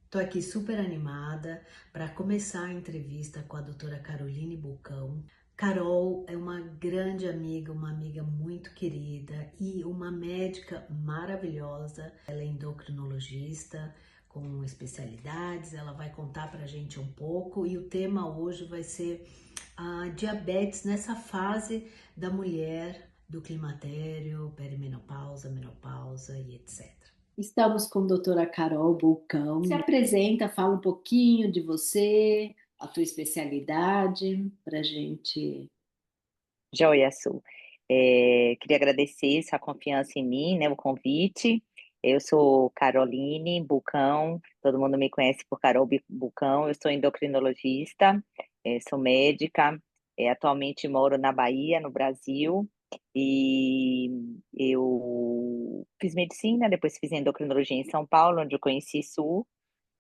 Estou aqui super animada para começar a entrevista com a doutora Caroline Bulcão. Carol é uma grande amiga, uma amiga muito querida e uma médica maravilhosa. Ela é endocrinologista com especialidades, ela vai contar para a gente um pouco e o tema hoje vai ser a diabetes nessa fase da mulher, do climatério, perimenopausa, menopausa e etc. Estamos com a doutora Carol Bulcão. Se apresenta, fala um pouquinho de você, a tua especialidade, para gente. Joia, Su. Queria agradecer essa confiança em mim, né, o convite. Eu sou Caroline Bucão, todo mundo me conhece por Bucão. Eu sou endocrinologista, sou médica, atualmente moro na Bahia, no Brasil, e eu fiz medicina, depois fiz endocrinologia em São Paulo, onde eu conheci Su,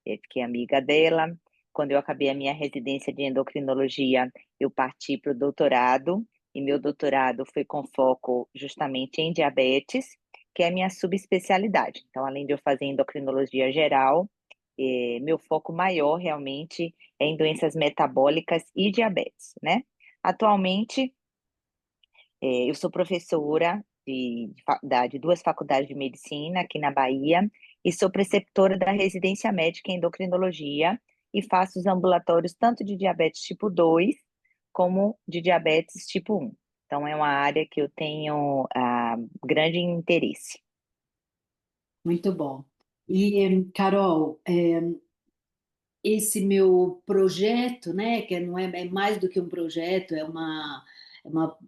fiquei amiga dela. Quando eu acabei a minha residência de endocrinologia, eu parti para o doutorado, e meu doutorado foi com foco justamente em diabetes, que é a minha subespecialidade. Então, além de eu fazer endocrinologia geral, meu foco maior realmente é em doenças metabólicas e diabetes, né? Atualmente, eu sou professora de duas faculdades de medicina aqui na Bahia e sou preceptora da residência médica em endocrinologia e faço os ambulatórios tanto de diabetes tipo 2 como de diabetes tipo 1. Então, é uma área que eu tenho grande interesse. Muito bom. E, Carol, esse meu projeto, né, que não é, é mais do que um projeto,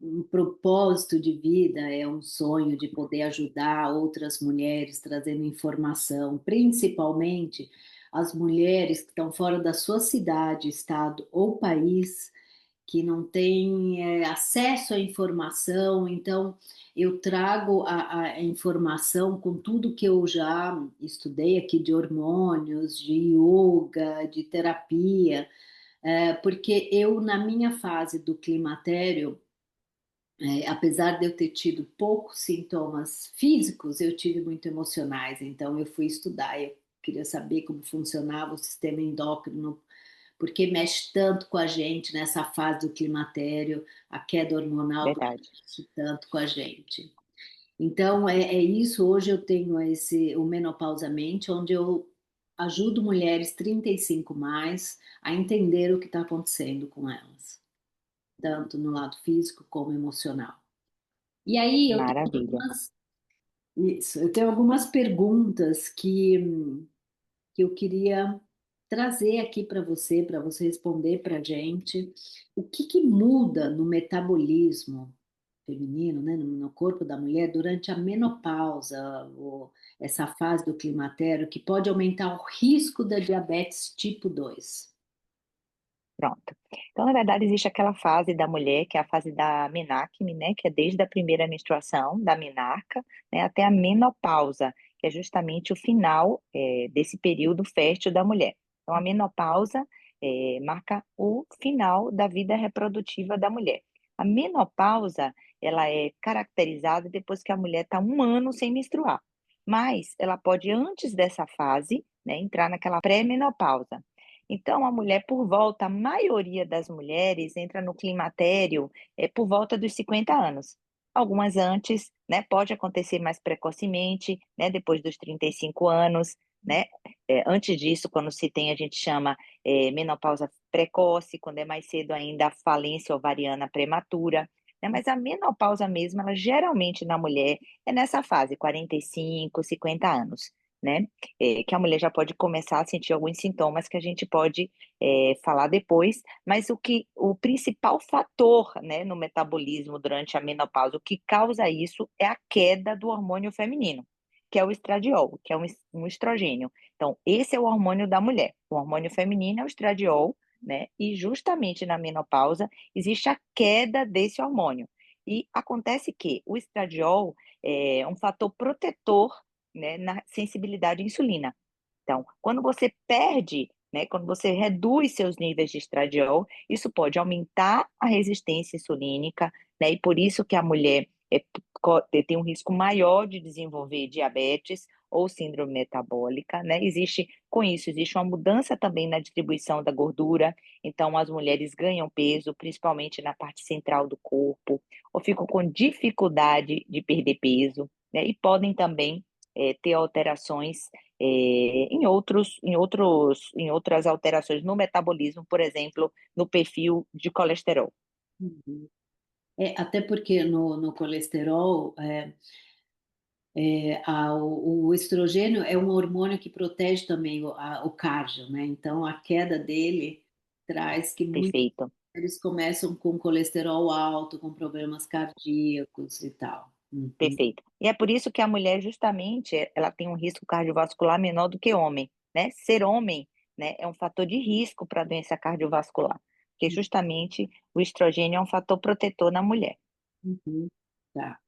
um propósito de vida, é um sonho de poder ajudar outras mulheres, trazendo informação, principalmente as mulheres que estão fora da sua cidade, estado ou país, que não têm acesso à informação, então eu trago a informação com tudo que eu já estudei aqui de hormônios, de yoga, de terapia, porque eu, na minha fase do climatério, apesar de eu ter tido poucos sintomas físicos, eu tive muito emocionais, então eu fui estudar, eu queria saber como funcionava o sistema endócrino, porque mexe tanto com a gente nessa fase do climatério, a queda hormonal, porque Verdade. mexe tanto com a gente. Então, é isso. Hoje eu tenho o Menopausamente, onde eu ajudo mulheres 35 mais a entender o que está acontecendo com elas, tanto no lado físico como emocional. E aí Maravilha. eu tenho algumas perguntas que eu queria trazer aqui para você responder para a gente. O que que muda no metabolismo feminino, né, no corpo da mulher durante a menopausa, essa fase do climatério, que pode aumentar o risco da diabetes tipo 2? Pronto. Então, na verdade, existe aquela fase da mulher, que é a fase da menarqume, né, que é desde a primeira menstruação, da menarca, né, até a menopausa, que é justamente o final, desse período fértil da mulher. Então, a menopausa, marca o final da vida reprodutiva da mulher. A menopausa, ela é caracterizada depois que a mulher está um ano sem menstruar. Mas ela pode, antes dessa fase, né, entrar naquela pré-menopausa. Então, a mulher, por volta, a maioria das mulheres entra no climatério por volta dos 50 anos. Algumas antes, né? Pode acontecer mais precocemente, né? Depois dos 35 anos, né? Antes disso, quando se tem, a gente chama menopausa precoce, quando é mais cedo ainda, a falência ovariana prematura. Né? Mas a menopausa mesmo, ela geralmente na mulher é nessa fase, 45, 50 anos. Né? Que a mulher já pode começar a sentir alguns sintomas que a gente pode falar depois, mas o principal fator, né, no metabolismo durante a menopausa, o que causa isso é a queda do hormônio feminino, que é o estradiol, que é um estrogênio. Então, esse é o hormônio da mulher. O hormônio feminino é o estradiol, né? E justamente na menopausa existe a queda desse hormônio. E acontece que o estradiol é um fator protetor, né, na sensibilidade à insulina. Então, quando você perde, né, quando você reduz seus níveis de estradiol, isso pode aumentar a resistência insulínica, né, e por isso que a mulher tem um risco maior de desenvolver diabetes ou síndrome metabólica, né? Com isso, existe uma mudança também na distribuição da gordura, então as mulheres ganham peso, principalmente na parte central do corpo, ou ficam com dificuldade de perder peso, né? E podem também ter alterações em outras alterações no metabolismo, por exemplo, no perfil de colesterol. Uhum. Até porque no colesterol, o estrogênio é um hormônio que protege também o cardio, né? Então, a queda dele traz que muitos Perfeito, eles começam com colesterol alto, com problemas cardíacos e tal. Uhum, perfeito. E é por isso que a mulher, justamente, ela tem um risco cardiovascular menor do que homem, né? Ser homem, né, é um fator de risco para a doença cardiovascular, porque justamente o estrogênio é um fator protetor na mulher. uhum, tá.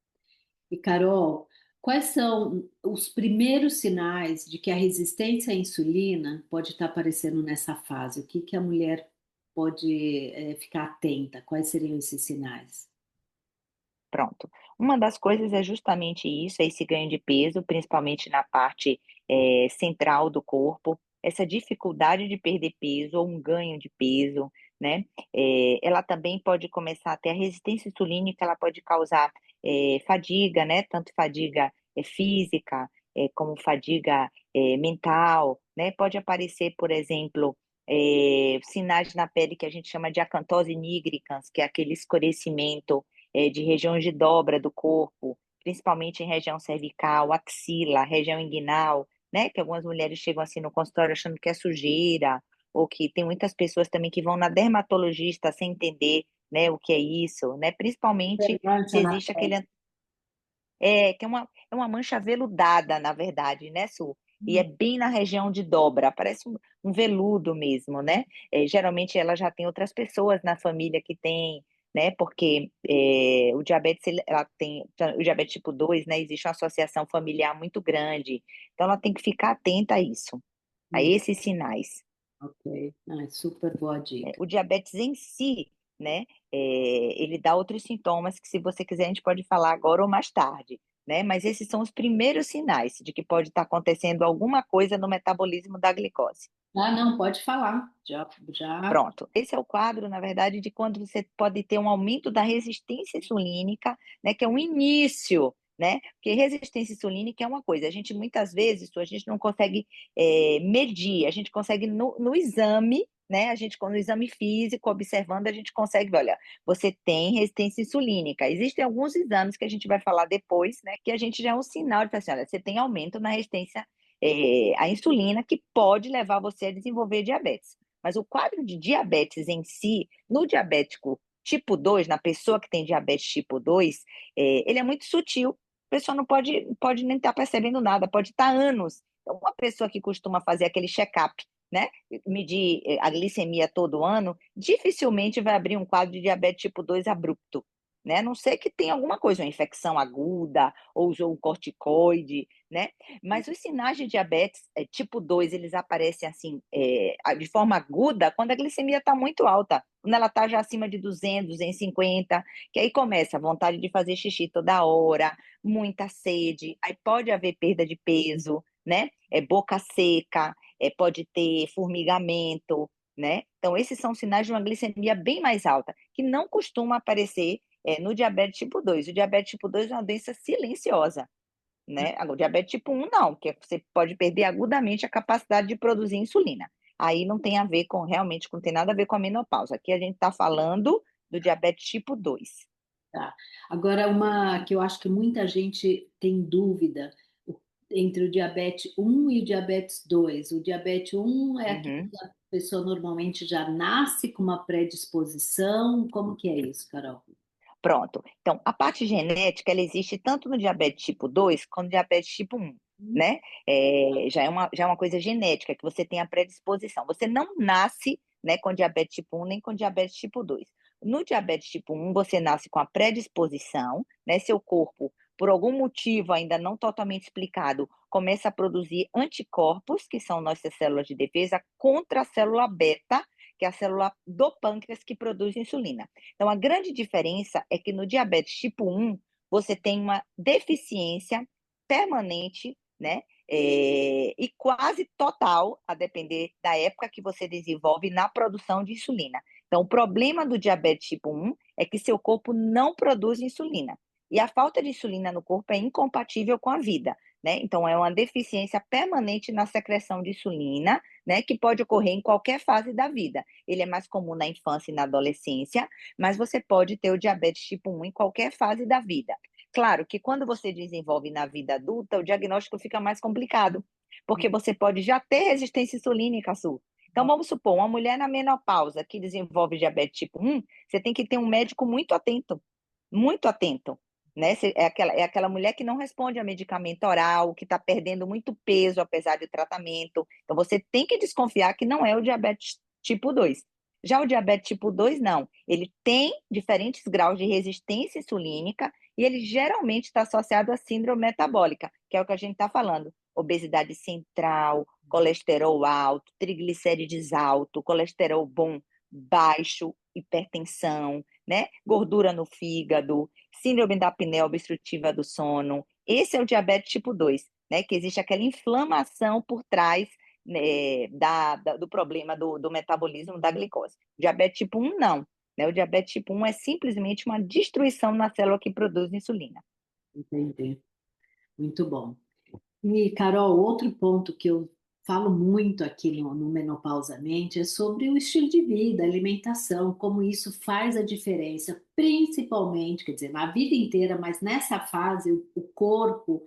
E Carol, quais são os primeiros sinais de que a resistência à insulina pode estar aparecendo nessa fase? O que que a mulher pode, ficar atenta? Quais seriam esses sinais? Pronto. Uma das coisas é justamente isso, é esse ganho de peso, principalmente na parte central do corpo, essa dificuldade de perder peso ou um ganho de peso, né? Ela também pode começar a ter a resistência insulínica, ela pode causar fadiga, né? Tanto fadiga física, como fadiga mental, né? Pode aparecer, por exemplo, sinais na pele que a gente chama de acantose nigricans, que é aquele escurecimento de regiões de dobra do corpo, principalmente em região cervical, axila, região inguinal, né? Que algumas mulheres chegam assim no consultório achando que é sujeira, ou que tem muitas pessoas também que vão na dermatologista sem entender, né, o que é isso, né? Principalmente se Mancha na existe pele. que é uma mancha veludada, na verdade, né, Su? E é Hum. bem na região de dobra, parece um veludo mesmo, né? Geralmente ela já tem outras pessoas na família que tem, né? Porque o diabetes, ela tem, o diabetes tipo 2, né? Existe uma associação familiar muito grande. Então ela tem que ficar atenta a isso, a Hum, esses sinais. ok. Ah, super boa dica. O diabetes em si, né, ele dá outros sintomas que, se você quiser, a gente pode falar agora ou mais tarde, né? Mas esses são os primeiros sinais de que pode estar acontecendo alguma coisa no metabolismo da glicose. Ah, não, pode falar. Já. Pronto. Esse é o quadro, na verdade, de quando você pode ter um aumento da resistência insulínica, né, que é um início, né? Porque resistência insulínica é uma coisa, a gente muitas vezes, a gente não consegue medir, a gente consegue no exame, né? A gente, no exame físico, observando, a gente consegue ver, olha, você tem resistência insulínica. Existem alguns exames que a gente vai falar depois, né? Que a gente já é um sinal de falar assim, olha, você tem aumento na resistência à insulina, que pode levar você a desenvolver diabetes. Mas o quadro de diabetes em si, no diabético tipo 2, na pessoa que tem diabetes tipo 2, ele é muito sutil. A pessoa não pode nem estar percebendo nada, pode estar anos. Então, uma pessoa que costuma fazer aquele check-up, né, medir a glicemia todo ano, dificilmente vai abrir um quadro de diabetes tipo 2 abrupto, né? A não ser que tenha alguma coisa, uma infecção aguda, ou usou um corticoide, né? Mas os sinais de diabetes tipo 2 eles aparecem assim, de forma aguda, quando a glicemia está muito alta, quando ela está já acima de 200, 250, que aí começa a vontade de fazer xixi toda hora, muita sede, aí pode haver perda de peso, né? Boca seca, pode ter formigamento, né? Então, esses são sinais de uma glicemia bem mais alta, que não costuma aparecer no diabetes tipo 2. O diabetes tipo 2 é uma doença silenciosa, né? Agora, o diabetes tipo 1 não, que você pode perder agudamente a capacidade de produzir insulina. Aí não tem a ver com, realmente, não tem nada a ver com a menopausa. Aqui a gente está falando do diabetes tipo 2. Tá. Agora, uma que eu acho que muita gente tem dúvida entre o diabetes um e o diabetes 2. O diabetes um é aquele Uhum. que a pessoa normalmente já nasce com uma predisposição. Como que é isso, Carol? Pronto. Então, a parte genética, ela existe tanto no diabetes tipo 2 quanto no diabetes tipo 1, né? Já é uma coisa genética, que você tem a predisposição. Você não nasce, né, com diabetes tipo 1 nem com diabetes tipo 2. No diabetes tipo 1, você nasce com a predisposição, né? Seu corpo, por algum motivo ainda não totalmente explicado, começa a produzir anticorpos, que são nossas células de defesa, contra a célula beta, que é a célula do pâncreas que produz insulina. Então, a grande diferença é que no diabetes tipo 1, você tem uma deficiência permanente, né, e quase total, a depender da época que você desenvolve na produção de insulina. Então, o problema do diabetes tipo 1 é que seu corpo não produz insulina. E a falta de insulina no corpo é incompatível com a vida, né? Então, é uma deficiência permanente na secreção de insulina, né? Que pode ocorrer em qualquer fase da vida. Ele é mais comum na infância e na adolescência, mas você pode ter o diabetes tipo 1 em qualquer fase da vida. Claro que quando você desenvolve na vida adulta, o diagnóstico fica mais complicado, porque você pode já ter resistência insulínica, Su. Então, vamos supor, uma mulher na menopausa que desenvolve diabetes tipo 1, você tem que ter um médico muito atento, né? É aquela mulher que não responde a medicamento oral, que está perdendo muito peso apesar do tratamento. Então, você tem que desconfiar que não é o diabetes tipo 2. Já o diabetes tipo 2, não. Ele tem diferentes graus de resistência insulínica e ele geralmente está associado à síndrome metabólica, que é o que a gente está falando. Obesidade central, colesterol alto, triglicérides alto, colesterol bom baixo, hipertensão, né? Gordura no fígado, síndrome da apneia obstrutiva do sono. Esse é o diabetes tipo 2, né? Que existe aquela inflamação por trás, né, do problema do metabolismo da glicose. Diabetes tipo 1, não. Né? O diabetes tipo 1 é simplesmente uma destruição na célula que produz insulina. Entendi. Muito bom. E, Carol, outro ponto que eu falo muito aqui no Menopausamente é sobre o estilo de vida, alimentação, como isso faz a diferença, principalmente, quer dizer, na vida inteira, mas nessa fase o corpo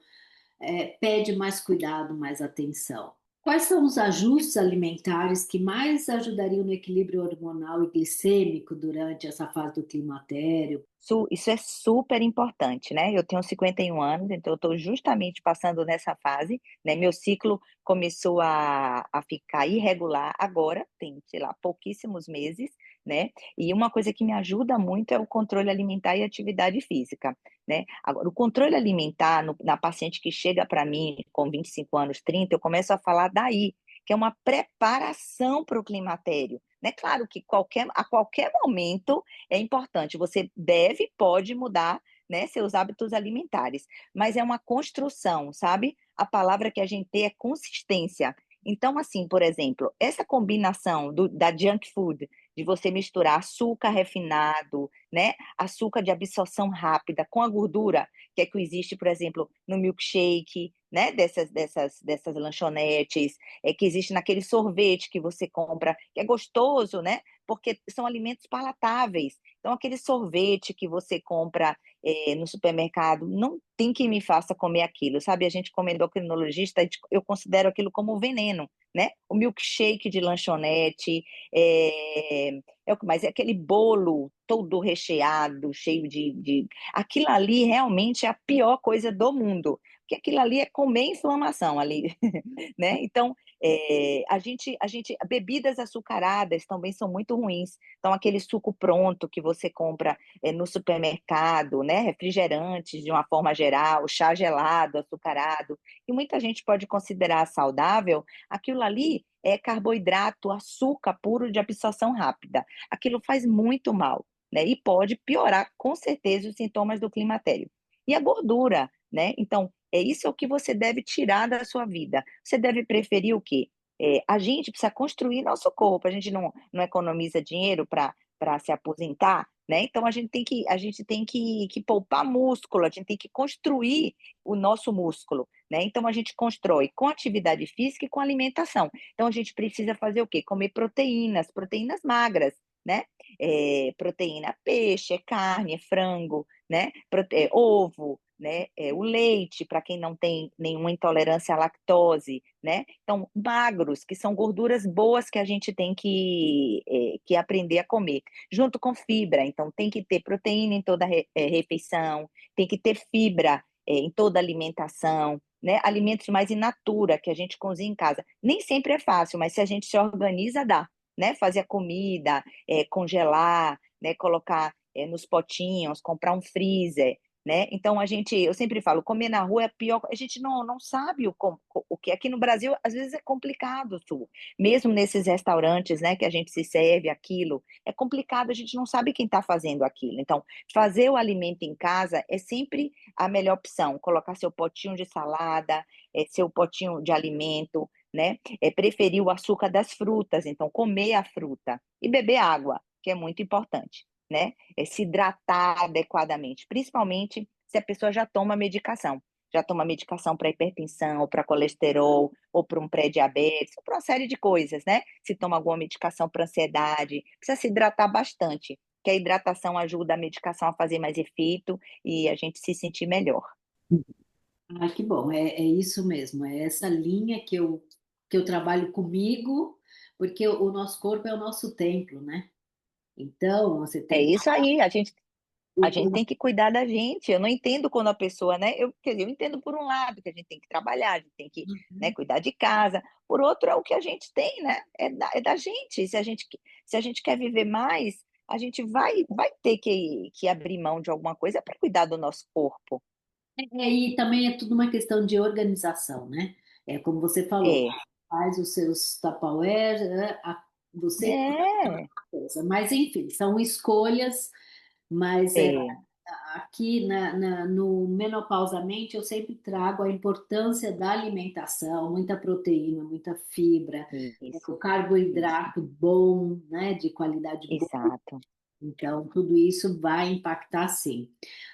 pede mais cuidado, mais atenção. Quais são os ajustes alimentares que mais ajudariam no equilíbrio hormonal e glicêmico durante essa fase do climatério? Isso é super importante, né? Eu tenho 51 anos, então eu estou justamente passando nessa fase, né? Meu ciclo começou a ficar irregular agora, tem, sei lá, pouquíssimos meses, né? E uma coisa que me ajuda muito é o controle alimentar e atividade física, né? Agora, o controle alimentar na paciente que chega para mim com 25 anos, 30, eu começo a falar daí, que é uma preparação para o climatério, né? Claro que a qualquer momento é importante. Você deve, pode mudar, né, seus hábitos alimentares, mas é uma construção, sabe? A palavra que a gente tem é consistência. Então, assim, por exemplo, essa combinação da junk food, de você misturar açúcar refinado, né, açúcar de absorção rápida com a gordura, que é que existe, por exemplo, no milkshake, né, dessas lanchonetes, que existe naquele sorvete que você compra, que é gostoso, né, porque são alimentos palatáveis. Então, aquele sorvete que você compra no supermercado, não tem quem me faça comer aquilo, sabe? A gente, como endocrinologista, eu considero aquilo como veneno, né? O milkshake de lanchonete, o que mais? É aquele bolo todo recheado, cheio Aquilo ali realmente é a pior coisa do mundo, porque aquilo ali é comer inflamação ali, né? Então, bebidas açucaradas também são muito ruins. Então, aquele suco pronto que você compra no supermercado, né? Refrigerantes de uma forma geral, chá gelado, açucarado, e muita gente pode considerar saudável, aquilo ali é carboidrato, açúcar puro de absorção rápida. Aquilo faz muito mal, né? E pode piorar com certeza os sintomas do climatério. E a gordura, né? Então, isso é o que você deve tirar da sua vida. Você deve preferir o quê? A gente precisa construir nosso corpo, a gente não economiza dinheiro para se aposentar, né? Então a gente tem que poupar músculo, a gente tem que construir o nosso músculo, né? Então a gente constrói com atividade física e com alimentação. Então a gente precisa fazer o quê? Comer proteínas magras, né? Proteína, peixe, carne, frango, né? Ovo, né? O leite, para quem não tem nenhuma intolerância à lactose, né? Então, magros, que são gorduras boas que a gente tem que aprender a comer, junto com fibra. Então, tem que ter proteína em toda refeição, tem que ter fibra em toda alimentação, né? Alimentos mais in natura, que a gente cozinha em casa. Nem sempre é fácil, mas se a gente se organiza, dá, né? Fazer a comida, congelar, né? Colocar nos potinhos, comprar um freezer, né? Então eu sempre falo, comer na rua é pior, a gente não sabe o que aqui no Brasil às vezes é complicado, Su. Mesmo nesses restaurantes, né, que a gente se serve aquilo, é complicado, a gente não sabe quem está fazendo aquilo. Então, fazer o alimento em casa é sempre a melhor opção. Colocar seu potinho de salada, seu potinho de alimento, né? Preferir o açúcar das frutas, então comer a fruta e beber água, que é muito importante, né? Se hidratar adequadamente, principalmente se a pessoa já toma medicação para hipertensão, ou para colesterol, ou para um pré-diabetes, ou para uma série de coisas, né? Se toma alguma medicação para ansiedade, precisa se hidratar bastante, que a hidratação ajuda a medicação a fazer mais efeito e a gente se sentir melhor. Ah, que bom, é isso mesmo, é essa linha que eu trabalho comigo, porque o nosso corpo é o nosso templo, né? Então, você É tem que. isso aí, a gente o- tem que cuidar da gente. Eu não entendo quando a pessoa, né? Quer dizer, eu entendo por um lado que a gente tem que trabalhar, a gente tem que, né, cuidar de casa. Por outro, é o que a gente tem, né? É da gente. Se a gente quer viver mais, a gente vai ter que abrir mão de alguma coisa para cuidar do nosso corpo. E também é tudo uma questão de organização, né? É como você falou, É, faz os seus Tupperware, você é, coisa. Mas, enfim, são escolhas, mas é, aqui no Menopausamente eu sempre trago a importância da alimentação, muita proteína, muita fibra, o isso, isso, carboidrato bom, né, de qualidade boa. exato. Então, tudo isso vai impactar sim.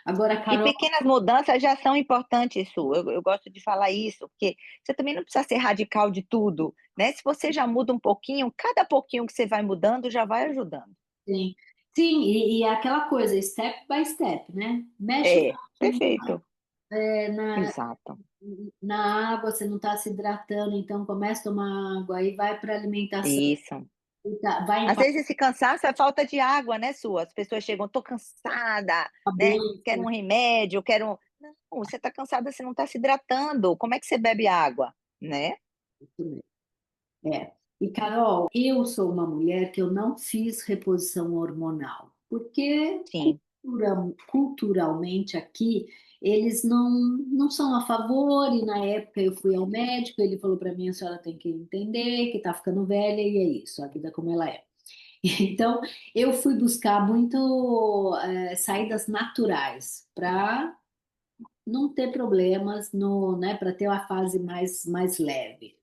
Agora, E Carol, pequenas mudanças já são importantes, Su. Eu gosto de falar isso, porque você também não precisa ser radical de tudo, né? Se você já muda um pouquinho, cada pouquinho que você vai mudando já vai ajudando. sim, sim, e é aquela coisa, step by step, né? Mexe um É, pouquinho, perfeito. na, Exato. na água, você não está se hidratando, então começa a tomar água, aí vai para alimentação, Isso. vai Às impactar vezes esse cansaço é falta de água, né, Su? As pessoas chegam, tô cansada, a né? cabeça, Quero um remédio, quero um... Não, você tá cansada, você não está se hidratando. Como é que você bebe água, né? é. E Carol, eu sou uma mulher que eu não fiz reposição hormonal, porque Sim, culturalmente aqui eles não são a favor, e na época eu fui ao médico, ele falou para mim, a senhora tem que entender que está ficando velha e é isso, a vida é como ela é. Então, eu fui buscar muito saídas naturais para não ter problemas no, né, para ter uma fase mais leve.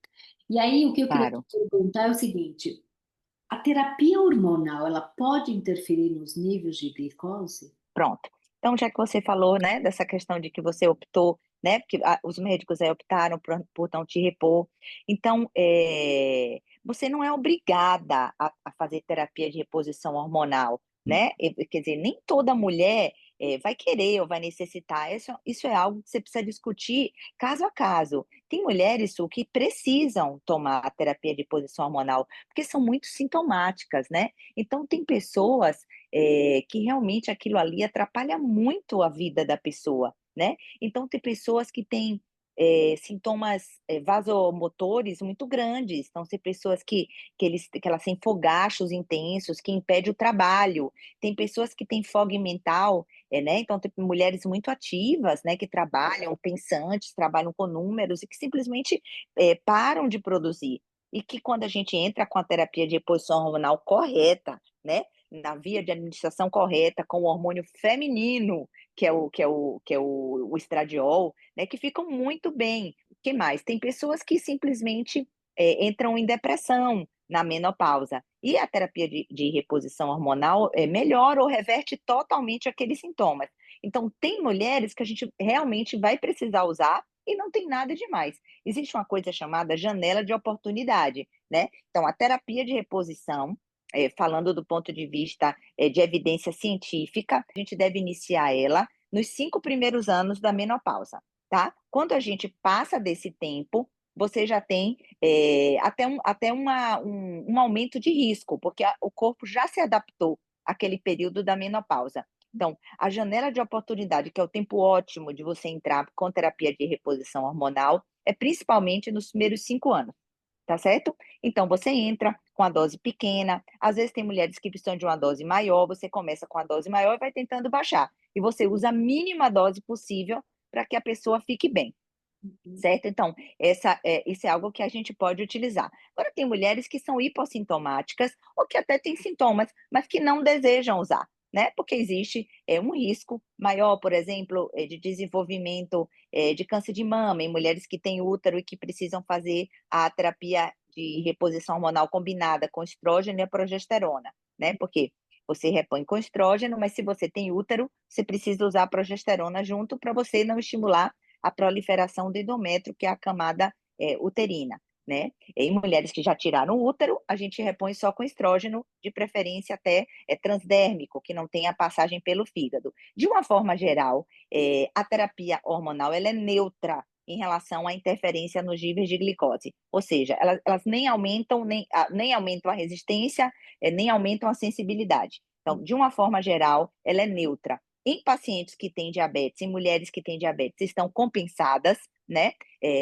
E aí, o que eu queria te claro. perguntar é o seguinte: a terapia hormonal, ela pode interferir nos níveis de glicose? Pronto. Então, já que você falou, né, dessa questão de que você optou, né, porque os médicos aí optaram por não te repor. Então, você não é obrigada a fazer terapia de reposição hormonal, né? Quer dizer, nem toda mulher vai querer ou vai necessitar. Isso é algo que você precisa discutir caso a caso. Tem mulheres, Su, que precisam tomar a terapia de reposição hormonal, porque são muito sintomáticas, né? Então, tem pessoas que realmente aquilo ali atrapalha muito a vida da pessoa, né? Então, tem pessoas que têm sintomas vasomotores muito grandes, então, tem pessoas que elas têm fogachos intensos, que impede o trabalho, tem pessoas que têm fog mental, né? Então, tem mulheres muito ativas, né, que trabalham, pensantes, trabalham com números e que simplesmente param de produzir. E que quando a gente entra com a terapia de reposição hormonal correta, né, na via de administração correta, com o hormônio feminino, o estradiol, né, que ficam muito bem. O que mais? Tem pessoas que simplesmente entram em depressão na menopausa. E a terapia de reposição hormonal melhora ou reverte totalmente aqueles sintomas. Então, tem mulheres que a gente realmente vai precisar usar e não tem nada demais. Existe uma coisa chamada janela de oportunidade, né? Então, a terapia de reposição falando do ponto de vista de evidência científica, a gente deve iniciar ela nos 5 primeiros anos da menopausa, tá? Quando a gente passa desse tempo, você já tem até um aumento de risco, porque o corpo já se adaptou àquele período da menopausa. Então, a janela de oportunidade, que é o tempo ótimo de você entrar com terapia de reposição hormonal, é principalmente nos primeiros 5 anos, tá certo? Então, você entra com a dose pequena, às vezes tem mulheres que precisam de uma dose maior, você começa com a dose maior e vai tentando baixar. e você usa a mínima dose possível para que a pessoa fique bem. Uhum. Certo? Então, isso é algo que a gente pode utilizar. Agora, tem mulheres que são hipossintomáticas ou que até têm sintomas, mas que não desejam usar, né? Porque existe um risco maior, por exemplo, de desenvolvimento de câncer de mama em mulheres que têm útero e que precisam fazer a terapia de reposição hormonal combinada com estrógeno e a progesterona, né? Porque você repõe com estrógeno, mas se você tem útero, você precisa usar a progesterona junto para você não estimular a proliferação do endométrio, que é a camada uterina, né? Em mulheres que já tiraram o útero, a gente repõe só com estrógeno, de preferência até transdérmico, que não tenha passagem pelo fígado. De uma forma geral, a terapia hormonal ela é neutra em relação à interferência nos níveis de glicose, ou seja, elas nem aumentam nem aumentam a resistência, nem aumentam a sensibilidade. Então, de uma forma geral, ela é neutra. Em pacientes que têm diabetes, em mulheres que têm diabetes, estão compensadas, né?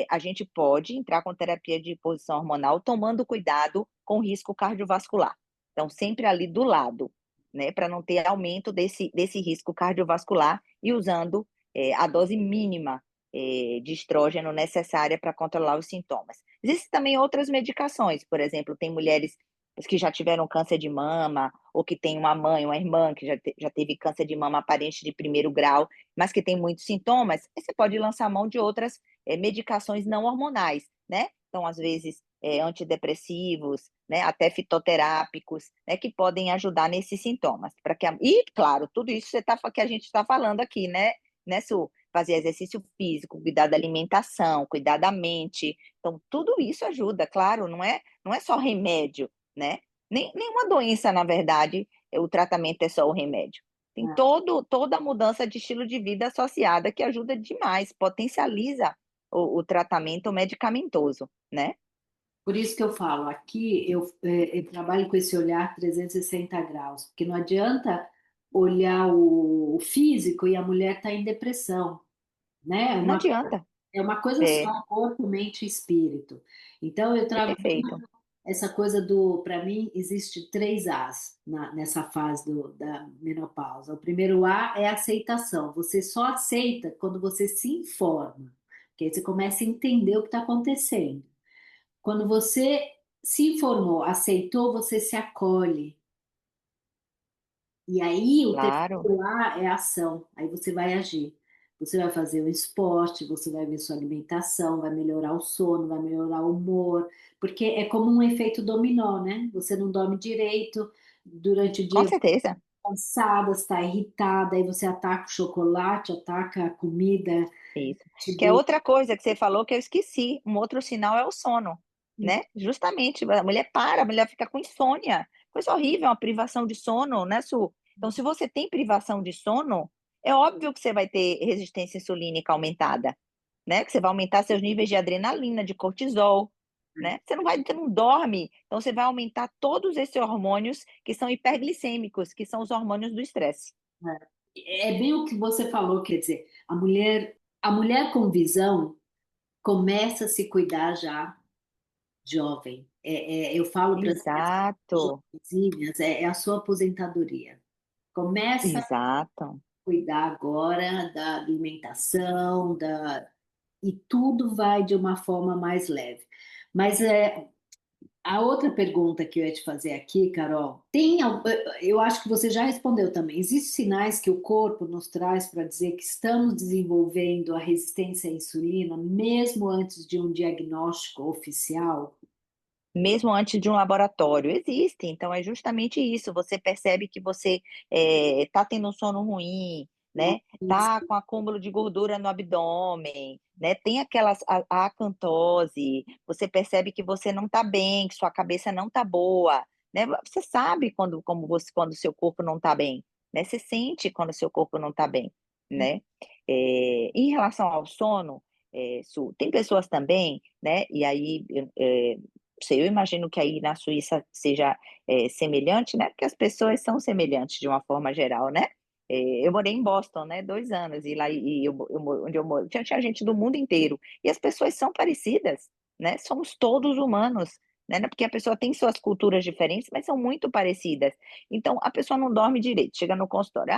A gente pode entrar com terapia de reposição hormonal tomando cuidado com o risco cardiovascular. Então, sempre ali do lado, né? Para não ter aumento desse risco cardiovascular e usando a dose mínima de estrógeno necessária para controlar os sintomas. Existem também outras medicações, por exemplo, tem mulheres que já tiveram câncer de mama, ou que tem uma mãe, uma irmã que já teve câncer de mama aparente de primeiro grau, mas que tem muitos sintomas, aí você pode lançar mão de outras medicações não hormonais, né? Então, às vezes, antidepressivos, né? Até fitoterápicos, né? Que podem ajudar nesses sintomas. E, claro, tudo isso que a gente está falando aqui, né, Su? Fazer exercício físico, cuidar da alimentação, cuidar da mente. Então, tudo isso ajuda, claro, não é só remédio, né? Nenhuma doença, na verdade, o tratamento é só o remédio. Tem toda a mudança de estilo de vida associada que ajuda demais, potencializa o tratamento medicamentoso, né? Por isso que eu falo, aqui eu trabalho com esse olhar 360 graus, porque não adianta olhar o físico e a mulher está em depressão, né? Não adianta. É uma coisa É, só, corpo, mente e espírito. Então, eu trabalho perfeito. essa coisa do, para mim, existe três As nessa fase da menopausa. O primeiro A é aceitação. Você só aceita quando você se informa, porque aí você começa a entender o que está acontecendo. Quando você se informou, aceitou, você se acolhe. E aí o Claro, terceiro A é a ação. Aí você vai agir. Você vai fazer o esporte, você vai ver sua alimentação, vai melhorar o sono, vai melhorar o humor, porque é como um efeito dominó, né? Você não dorme direito durante o com dia, certeza. cansada, está irritada, aí você ataca o chocolate, ataca a comida, Isso. te Que é deixa. outra coisa que você falou que eu esqueci. Um outro sinal é o sono, né? Justamente, a mulher para, a mulher fica com insônia. Coisa horrível, uma privação de sono, né, Su? Então, se você tem privação de sono, é óbvio que você vai ter resistência insulínica aumentada, né? Que você vai aumentar seus níveis de adrenalina, de cortisol, né? Você não dorme, então você vai aumentar todos esses hormônios que são hiperglicêmicos, que são os hormônios do estresse. É bem o que você falou, quer dizer, a mulher com visão começa a se cuidar já jovem. Eu falo para as minhas Exato, jovenzinhas, é a sua aposentadoria. Começa a exato. cuidar agora da alimentação, e tudo vai de uma forma mais leve. Mas a outra pergunta que eu ia te fazer aqui, Carol, eu acho que você já respondeu também. Existem sinais que o corpo nos traz para dizer que estamos desenvolvendo a resistência à insulina, mesmo antes de um diagnóstico oficial? Mesmo antes de um laboratório, existe. Então, é justamente isso. Você percebe que você está tendo um sono ruim, né? Tá com acúmulo de gordura no abdômen, né? Tem a acantose. Você percebe que você não está bem, que sua cabeça não está boa, né? Você sabe quando o seu corpo não está bem, né? Você sente quando o seu corpo não está bem, né? Em relação ao sono, tem pessoas também, né? E aí sei, eu imagino que aí na Suíça seja semelhante, né? Porque as pessoas são semelhantes de uma forma geral, né? Eu morei em Boston, né? 2 anos, e lá onde eu moro, tinha gente do mundo inteiro. E as pessoas são parecidas, né? Somos todos humanos, né? Porque a pessoa tem suas culturas diferentes, mas são muito parecidas. Então, a pessoa não dorme direito. Chega no consultório,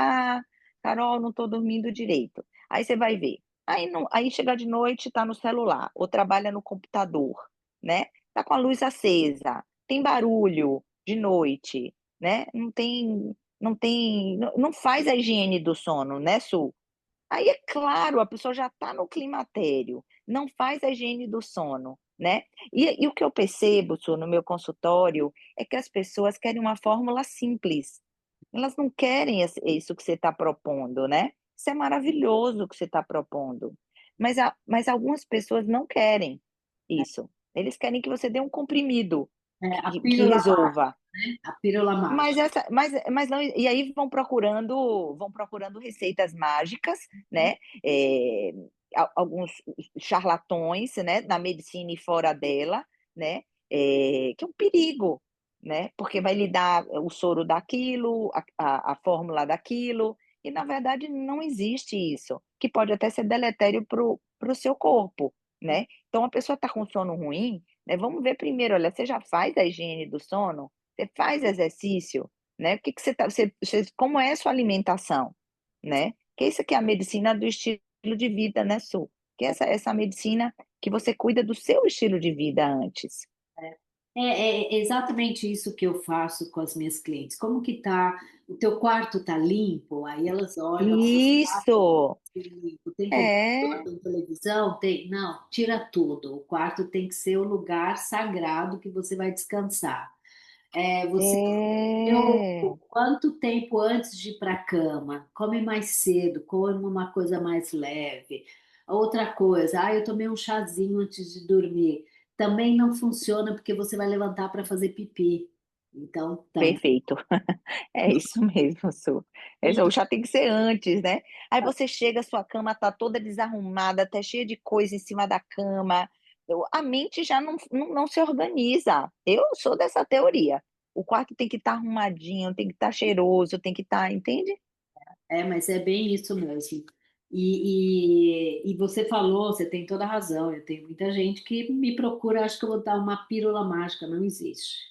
Carol, não estou dormindo direito. Aí você vai ver. Aí, não, aí chega de noite, está no celular, ou trabalha no computador, né? Tá com a luz acesa, tem barulho de noite, né? Não faz a higiene do sono, né, Su? Aí é claro, a pessoa já está no climatério, não faz a higiene do sono, né? E o que eu percebo, Su, no meu consultório, é que as pessoas querem uma fórmula simples. Elas não querem isso que você está propondo, né? Isso é maravilhoso que você está propondo. Mas algumas pessoas não querem isso. Eles querem que você dê um comprimido A que pílula mágica, resolva. né? A pílula mágica. Mas não, e aí vão procurando receitas mágicas, né? É, alguns charlatões, né? Na medicina e fora dela, né? Que é um perigo, né? Porque vai lhe dar o soro daquilo, a fórmula daquilo, e na verdade não existe isso, que pode até ser deletério para o seu corpo, né? Então a pessoa está com sono ruim, né? Vamos ver primeiro, olha, você já faz a higiene do sono? Você faz exercício, né? O que que como é a sua alimentação, né? Que isso aqui é a medicina do estilo de vida, né, Su? Que essa medicina que você cuida do seu estilo de vida antes. É exatamente isso que eu faço com as minhas clientes. Como que tá? O teu quarto tá limpo? Aí elas olham, nossa, esse quarto Isso, tá limpo. Tem computador, é, tem televisão? Tem? Não, tira tudo. O quarto tem que ser o lugar sagrado que você vai descansar. Você eu, é, quanto tempo antes de ir para a cama? Come mais cedo, come uma coisa mais leve. Outra coisa, eu tomei um chazinho antes de dormir. Também não funciona porque você vai levantar para fazer pipi. Então, também. perfeito. É isso mesmo, Su. O chá tem que ser antes, né? Aí você chega, sua cama tá toda desarrumada, tá cheia de coisa em cima da cama. A mente já não se organiza. Eu sou dessa teoria. O quarto tem que estar arrumadinho, tem que estar cheiroso, tem que estar, entende? Mas é bem isso mesmo. E você falou, você tem toda a razão. Eu tenho muita gente que me procura, acho que eu vou dar uma pílula mágica. Não existe.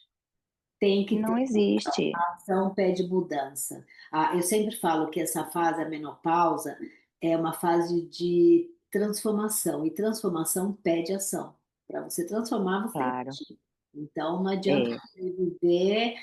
Tem que ter. Não existe. Ação pede mudança. Eu sempre falo que essa fase, a menopausa, é uma fase de transformação, e transformação pede ação. Para você transformar, você tem que Claro. agir. Então, não adianta É. você viver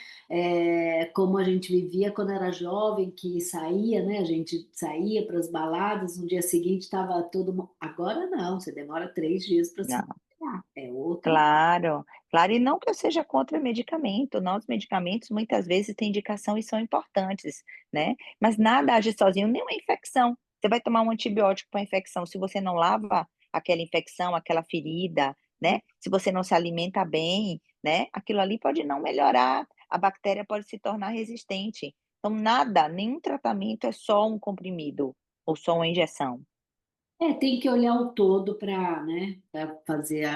como a gente vivia quando era jovem, que saía, né? A gente saía para as baladas, no dia seguinte estava todo mundo. Agora não, você demora 3 dias para se Não. recuperar. É outro. Claro, claro, e não que eu seja contra medicamento, não, os medicamentos muitas vezes têm indicação e são importantes, né? Mas nada age sozinho, nem uma infecção. Você vai tomar um antibiótico para infecção, se você não lava aquela infecção, aquela ferida, né? Se você não se alimenta bem, né? Aquilo ali pode não melhorar, a bactéria pode se tornar resistente. Então, nada, nenhum tratamento é só um comprimido ou só uma injeção. Tem que olhar o todo para, né, para fazer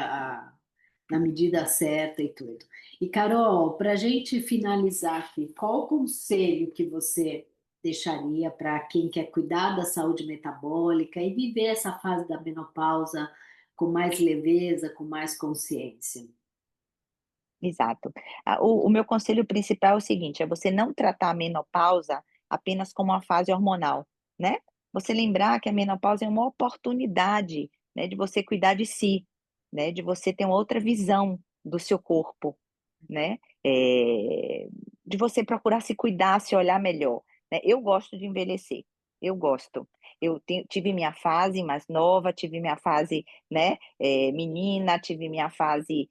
na medida certa e tudo. E Carol, para a gente finalizar aqui, qual o conselho que você deixaria para quem quer cuidar da saúde metabólica e viver essa fase da menopausa com mais leveza, com mais consciência? Exato. O meu conselho principal é o seguinte: é você não tratar a menopausa apenas como uma fase hormonal, né? Você lembrar que a menopausa é uma oportunidade, né, de você cuidar de si, né, de você ter uma outra visão do seu corpo, né? De você procurar se cuidar, se olhar melhor, né? Eu gosto de envelhecer, eu gosto. Tive minha fase mais nova, tive minha fase, né, menina, tive minha fase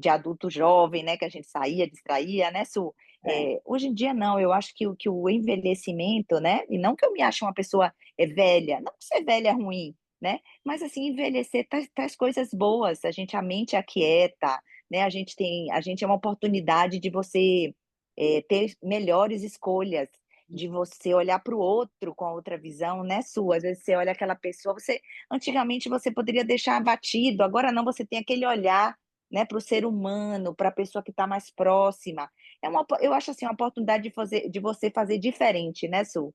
de adulto jovem, né, que a gente saía, distraía, né, Su? É. Hoje em dia não, eu acho que o envelhecimento, né, e não que eu me ache uma pessoa velha, não que ser velha é ruim, né, mas assim, envelhecer traz coisas boas, a mente aquieta, né, a gente é uma oportunidade de você ter melhores escolhas, de você olhar para o outro com a outra visão, né, Su? Às vezes você olha aquela pessoa, antigamente você poderia deixar abatido, agora não, você tem aquele olhar, né, para o ser humano, para a pessoa que está mais próxima. Eu acho assim uma oportunidade de você fazer diferente, né, Su?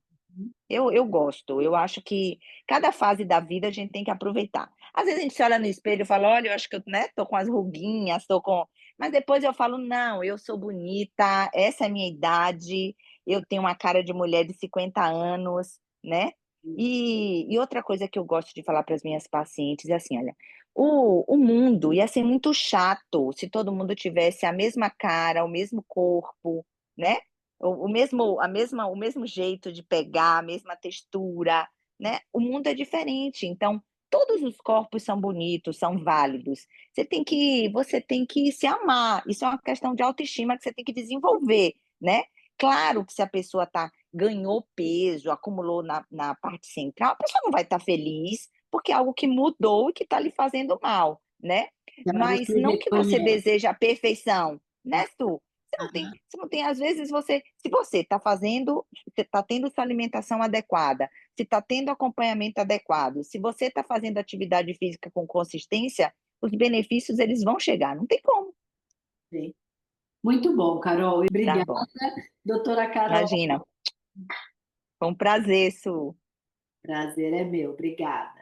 Eu gosto, eu acho que cada fase da vida a gente tem que aproveitar. Às vezes a gente se olha no espelho e fala, olha, eu acho que eu, né, tô com as ruguinhas, tô com, Mas depois eu falo: "Não, eu sou bonita, essa é a minha idade, eu tenho uma cara de mulher de 50 anos", né. E outra coisa que eu gosto de falar para as minhas pacientes é assim: "Olha, o mundo ia ser muito chato se todo mundo tivesse a mesma cara, o mesmo corpo, né, o mesmo jeito de pegar, a mesma textura, né. O mundo é diferente, então todos os corpos são bonitos, são válidos. Você tem que se amar, isso é uma questão de autoestima que você tem que desenvolver, né. Claro que se a pessoa ganhou peso, acumulou na parte central, a pessoa não vai estar feliz, porque é algo que mudou e que está lhe fazendo mal, né. Ela não Mas se não que você reconhece. deseja a perfeição, né, Su? Você não tem às vezes se você está fazendo você está tendo sua alimentação adequada, se está tendo acompanhamento adequado, se você está fazendo atividade física com consistência, os benefícios eles vão chegar, não tem como. Muito bom, Carol. Tá Obrigada, bom, doutora Carol. imagina, foi um prazer, Su. Prazer é meu. Obrigada.